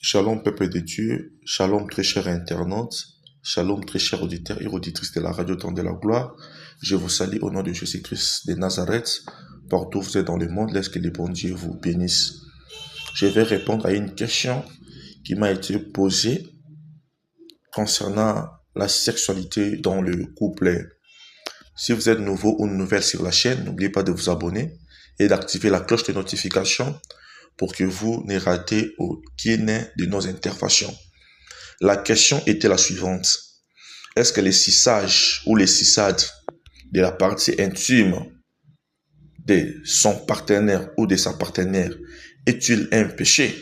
Shalom peuple de Dieu, shalom très chers internautes, shalom très chers auditeurs et auditrices de la radio Temps de la Gloire. Je vous salue au nom de Jésus-Christ de Nazareth, partout où vous êtes dans le monde, laisse que le bon Dieu vous bénisse. Je vais répondre à une question qui m'a été posée concernant la sexualité dans le couple. Si vous êtes nouveau ou nouvelle sur la chaîne, n'oubliez pas de vous abonner et d'activer la cloche de notification pour que vous ne ratez aucune de nos interventions. La question était la suivante. Est-ce que les sissages ou les sissades de la partie intime de son partenaire ou de sa partenaire est-il un péché?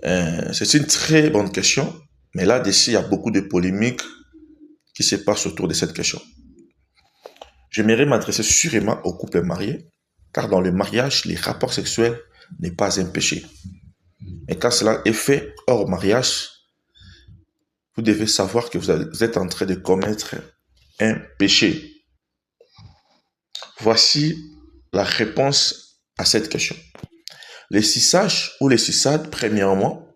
C'est une très bonne question, mais là-dessus, il y a beaucoup de polémiques qui se passent autour de cette question. J'aimerais m'adresser sûrement aux couples mariés, car dans le mariage, les rapports sexuels n'est pas un péché. Et quand cela est fait hors mariage, vous devez savoir que vous êtes en train de commettre un péché. Voici la réponse à cette question. Les sissages ou les sissades, premièrement,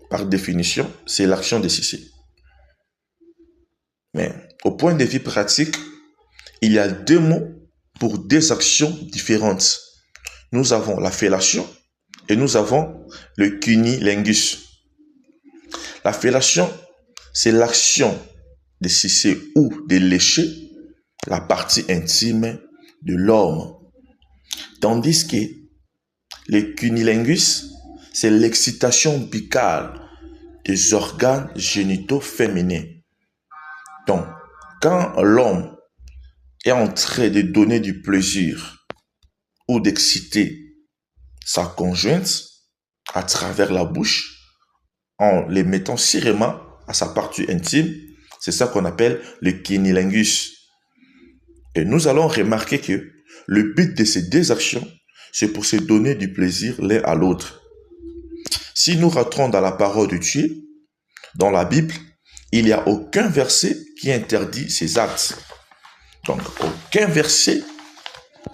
par définition, c'est l'action de sisser. Mais au point de vue pratique, il y a deux mots pour deux actions différentes. Nous avons la fellation et nous avons le cunnilingus. La fellation, c'est l'action de sucer ou de lécher la partie intime de l'homme. Tandis que le cunnilingus, c'est l'excitation buccale des organes génitaux féminins. Donc, quand l'homme est en train de donner du plaisir ou d'exciter sa conjointe à travers la bouche en les mettant serrement à sa partie intime, c'est ça qu'on appelle le cunnilingus. Et nous allons remarquer que le but de ces deux actions, c'est pour se donner du plaisir l'un à l'autre. Si nous rentrons dans la parole de Dieu, dans la Bible, il n'y a aucun verset qui interdit ces actes. Donc, aucun verset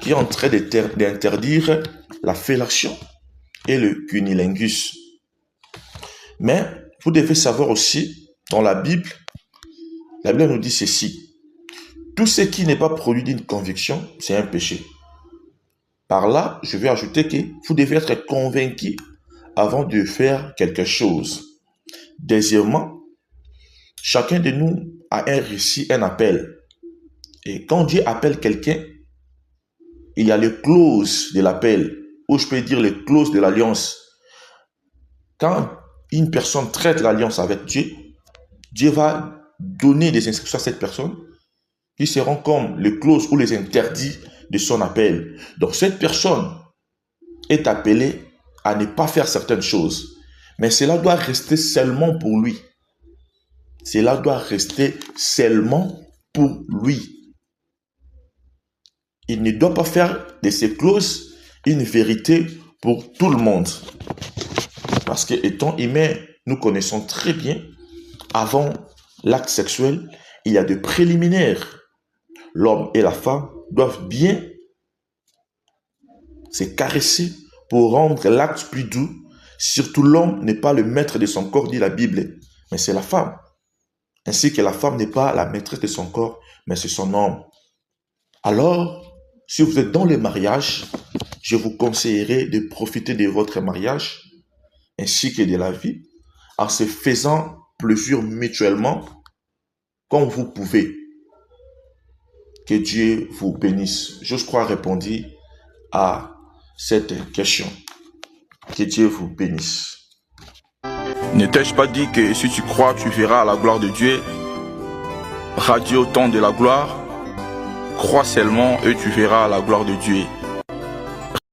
qui est en train d'interdire la fellation et le cunnilingus. Mais vous devez savoir aussi, dans la Bible nous dit ceci. Tout ce qui n'est pas produit d'une conviction, c'est un péché. Par là, je vais ajouter que vous devez être convaincu avant de faire quelque chose. Deuxièmement, chacun de nous a un appel. Et quand Dieu appelle quelqu'un, il y a les clauses de l'appel, ou je peux dire les clauses de l'alliance. Quand une personne traite l'alliance avec Dieu, Dieu va donner des instructions à cette personne qui seront comme les clauses ou les interdits de son appel. Donc cette personne est appelée à ne pas faire certaines choses. Mais cela doit rester seulement pour lui. Cela doit rester seulement pour lui. Il ne doit pas faire de ces clauses une vérité pour tout le monde. Parce que étant humain, nous connaissons très bien, avant l'acte sexuel, il y a des préliminaires. L'homme et la femme doivent bien se caresser pour rendre l'acte plus doux. Surtout l'homme n'est pas le maître de son corps, dit la Bible, mais c'est la femme. Ainsi que la femme n'est pas la maîtresse de son corps, mais c'est son homme. Alors, si vous êtes dans le mariage, je vous conseillerais de profiter de votre mariage ainsi que de la vie en se faisant plaisir mutuellement comme vous pouvez. Que Dieu vous bénisse. Je crois répondre à cette question. Que Dieu vous bénisse. Ne t'ai-je pas dit que si tu crois, tu verras la gloire de Dieu? Radio Temps de la Gloire. Crois seulement et tu verras la gloire de Dieu.